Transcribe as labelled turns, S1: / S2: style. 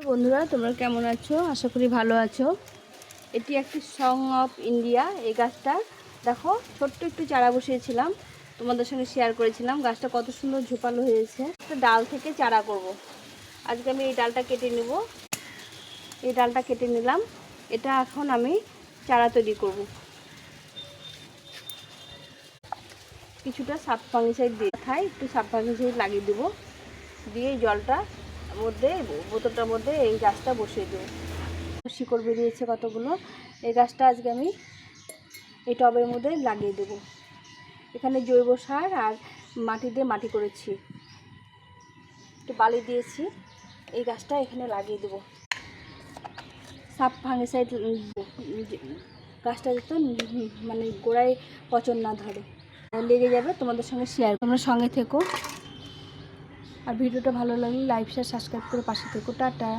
S1: বন্ধুরা, তোমরা কেমন আছো? আশা করি ভালো আছো। এটি একটি সং অফ ইন্ডিয়া। এই গাছটা দেখো, ছোট্ট একটু চারা বসিয়েছিলাম, তোমাদের সঙ্গে শেয়ার করেছিলাম। গাছটা কত সুন্দর ঝোপালো হয়েছে। একটা ডাল থেকে চারা করব। আজকে আমি এই ডালটা কেটে নেব। এই ডালটা কেটে নিলাম। এটা এখন আমি চারা তৈরি করব। কিছুটা সাব ফাঙ্গিসাইড দিয়ে একটু সাব ফাঙ্গিসাইড লাগিয়ে দেবো। দিয়ে এই জলটা মধ্যে, বোতলটার মধ্যে এই গাছটা বসিয়ে দেবো। শিকড় বেরিয়েছে কতগুলো। এই গাছটা আজকে আমি এই টবের মধ্যে লাগিয়ে দেব। এখানে জৈব সার আর মাটি দিয়ে মাটি করেছি, একটু বালি দিয়েছি। এই গাছটা এখানে লাগিয়ে দেব। সাব ফাঙ্গিসাইড গাছটা যাতে মানে গোড়ায় পচন না ধরে, লেগে যাবে। তোমাদের সঙ্গে শেয়ার, তোমরা সঙ্গে থেকো। আর ভিডিওটা ভালো লাগলে লাইক শেয়ার সাবস্ক্রাইব করে পাশে থেকো। টাটা।